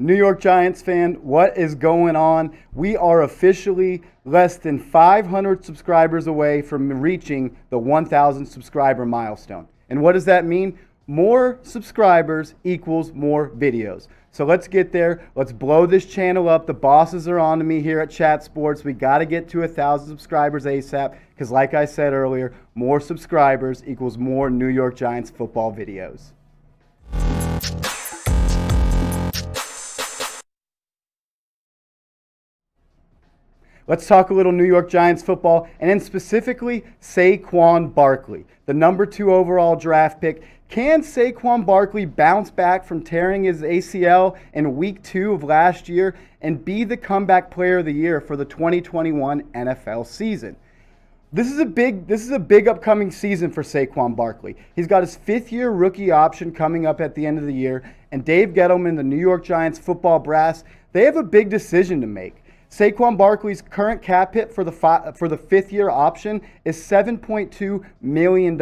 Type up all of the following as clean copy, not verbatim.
New York Giants fan, what is going on? We are officially less than 500 subscribers away from reaching the 1,000 subscriber milestone. And what does that mean? More subscribers equals more videos. So let's get there. Let's blow this channel up. The bosses are on to me here at Chat Sports. We got to get to 1,000 subscribers ASAP because, like I said earlier, more subscribers equals more New York Giants football videos. Let's talk a little New York Giants football, and then specifically Saquon Barkley, the number 2 overall draft pick. Can Saquon Barkley bounce back from tearing his ACL in week 2 of last year and be the comeback player of the year for the 2021 NFL season? This is a big upcoming season for Saquon Barkley. He's got his 5th-year rookie option coming up at the end of the year, and Dave Gettleman, the New York Giants football brass, they have a big decision to make. Saquon Barkley's current cap hit for the 5th-year option is $7.2 million,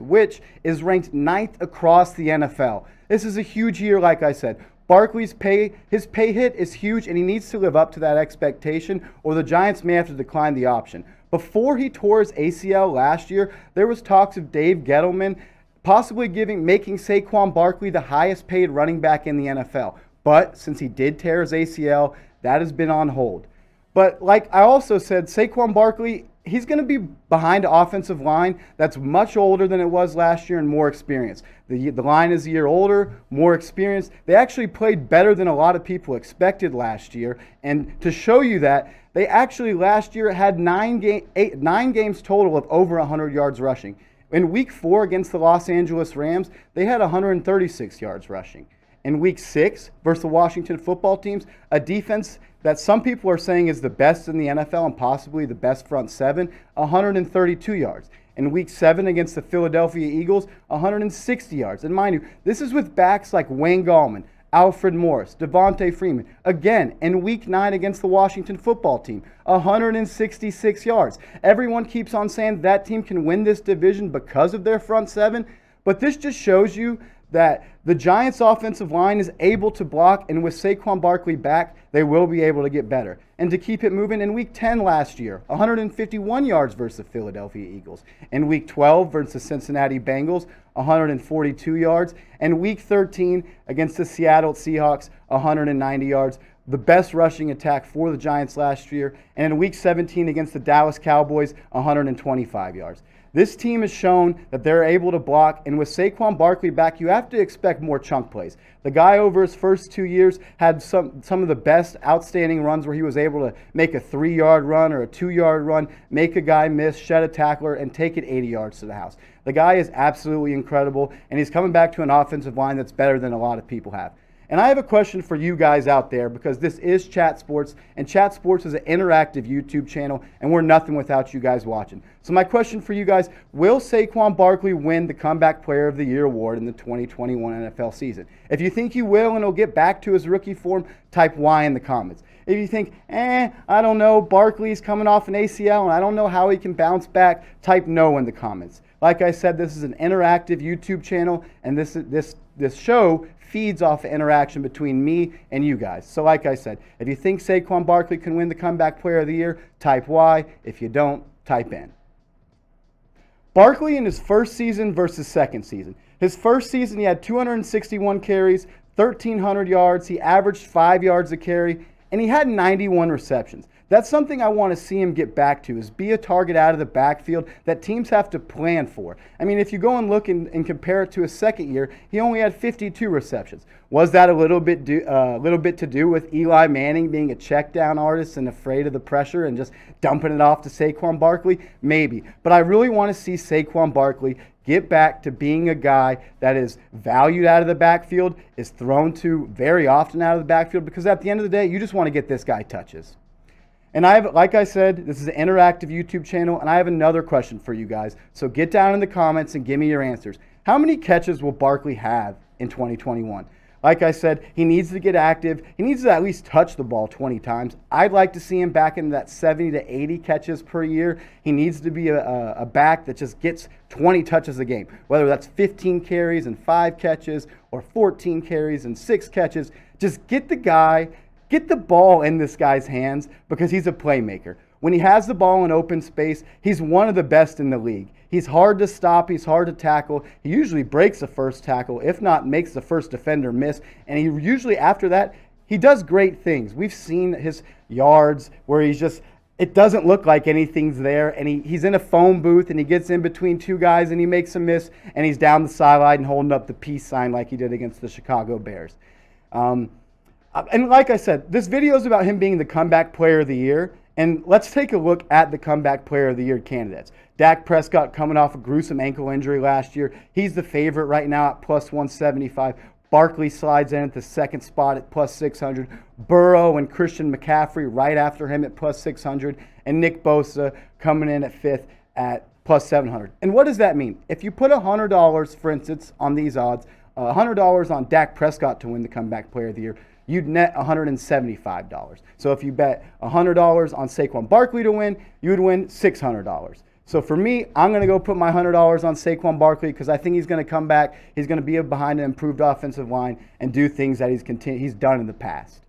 which is ranked 9th across the NFL. This is a huge year, like I said. Barkley's his pay hit is huge, and he needs to live up to that expectation, or the Giants may have to decline the option. Before he tore his ACL last year, there was talks of Dave Gettleman possibly making Saquon Barkley the highest paid running back in the NFL. But since he did tear his ACL, that has been on hold. But like I also said, Saquon Barkley, he's going to be behind an offensive line that's much older than it was last year and more experienced. The line is a year older, more experienced. They actually played better than a lot of people expected last year. And to show you that, they actually last year had 9 games total of over 100 yards rushing. In week 4 against the Los Angeles Rams, they had 136 yards rushing. In week 6 versus the Washington football teams, a defense that some people are saying is the best in the NFL and possibly the best front 7, 132 yards. In week 7 against the Philadelphia Eagles, 160 yards. And mind you, this is with backs like Wayne Gallman, Alfred Morris, Devontae Freeman. Again, in week 9 against the Washington football team, 166 yards. Everyone keeps on saying that team can win this division because of their front 7, but this just shows you that the Giants' offensive line is able to block, and with Saquon Barkley back, they will be able to get better. And to keep it moving, in Week 10 last year, 151 yards versus the Philadelphia Eagles. In Week 12 versus the Cincinnati Bengals, 142 yards. And Week 13 against the Seattle Seahawks, 190 yards. The best rushing attack for the Giants last year. And in Week 17 against the Dallas Cowboys, 125 yards. This team has shown that they're able to block, and with Saquon Barkley back, you have to expect more chunk plays. The guy over his first 2 years had some of the best outstanding runs where he was able to make a 3-yard run or a 2-yard run, make a guy miss, shed a tackler, and take it 80 yards to the house. The guy is absolutely incredible, and he's coming back to an offensive line that's better than a lot of people have. And I have a question for you guys out there, because this is Chat Sports, and Chat Sports is an interactive YouTube channel, and we're nothing without you guys watching. So my question for you guys, will Saquon Barkley win the Comeback Player of the Year award in the 2021 NFL season? If you think he will and he'll get back to his rookie form, type Y in the comments. If you think, I don't know, Barkley's coming off an ACL and I don't know how he can bounce back, type no in the comments. Like I said, this is an interactive YouTube channel, and this show feeds off of interaction between me and you guys. So like I said, if you think Saquon Barkley can win the Comeback Player of the Year, type Y. If you don't, type N. Barkley in his first season versus second season. His first season, he had 261 carries, 1,300 yards. He averaged 5 yards a carry, and he had 91 receptions. That's something I want to see him get back to, is be a target out of the backfield that teams have to plan for. I mean, if you go and look and compare it to his second year, he only had 52 receptions. Was that a little bit to do with Eli Manning being a check down artist and afraid of the pressure and just dumping it off to Saquon Barkley? Maybe. But I really want to see Saquon Barkley get back to being a guy that is valued out of the backfield, is thrown to very often out of the backfield, because at the end of the day, you just want to get this guy touches. And like I said, this is an interactive YouTube channel, and I have another question for you guys. So get down in the comments and give me your answers. How many catches will Barkley have in 2021? Like I said, he needs to get active. He needs to at least touch the ball 20 times. I'd like to see him back into that 70 to 80 catches per year. He needs to be a back that just gets 20 touches a game, whether that's 15 carries and 5 catches or 14 carries and 6 catches. Just get the ball in this guy's hands because he's a playmaker. When he has the ball in open space, he's one of the best in the league. He's hard to stop. He's hard to tackle. He usually breaks the first tackle, if not makes the first defender miss. And he usually, after that, he does great things. We've seen his yards where it doesn't look like anything's there. And he's in a phone booth and he gets in between 2 guys and he makes a miss. And he's down the sideline and holding up the peace sign like he did against the Chicago Bears. And like I said, this video is about him being the comeback player of the year. And let's take a look at the comeback player of the year candidates. Dak Prescott coming off a gruesome ankle injury last year. He's the favorite right now at plus 175. Barkley slides in at the second spot at plus 600. Burrow and Christian McCaffrey right after him at plus 600. And Nick Bosa coming in at 5th at plus 700. And what does that mean? If you put $100, for instance, on these odds, $100 on Dak Prescott to win the comeback player of the year, you'd net $175. So if you bet $100 on Saquon Barkley to win, you would win $600. So for me, I'm going to go put my $100 on Saquon Barkley because I think he's going to come back. He's going to be behind an improved offensive line and do things that he's done in the past.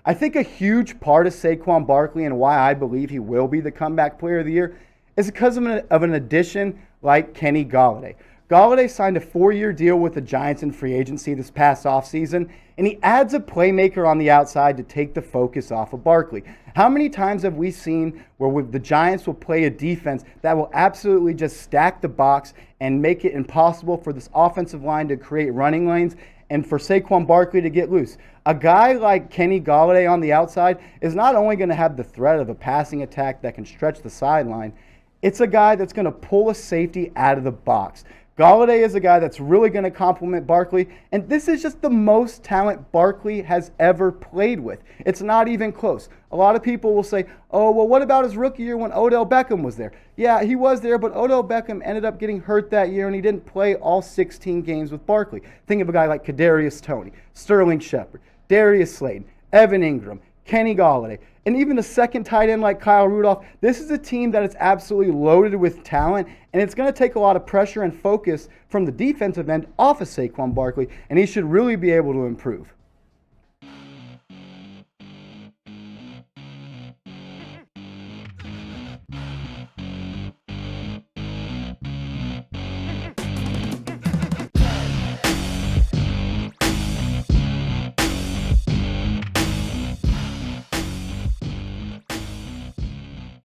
I think a huge part of Saquon Barkley and why I believe he will be the comeback player of the year is because of an addition like Kenny Golladay. Golladay signed a 4-year deal with the Giants in free agency this past offseason, and he adds a playmaker on the outside to take the focus off of Barkley. How many times have we seen where the Giants will play a defense that will absolutely just stack the box and make it impossible for this offensive line to create running lanes and for Saquon Barkley to get loose? A guy like Kenny Golladay on the outside is not only going to have the threat of a passing attack that can stretch the sideline, it's a guy that's going to pull a safety out of the box. Golladay is a guy that's really going to complement Barkley, and this is just the most talent Barkley has ever played with. It's not even close. A lot of people will say, oh, well, what about his rookie year when Odell Beckham was there? Yeah, he was there, but Odell Beckham ended up getting hurt that year, and he didn't play all 16 games with Barkley. Think of a guy like Kadarius Toney, Sterling Shepard, Darius Slayton, Evan Engram, Kenny Golladay, and even a second tight end like Kyle Rudolph. This is a team that is absolutely loaded with talent, and it's going to take a lot of pressure and focus from the defensive end off of Saquon Barkley, and he should really be able to improve.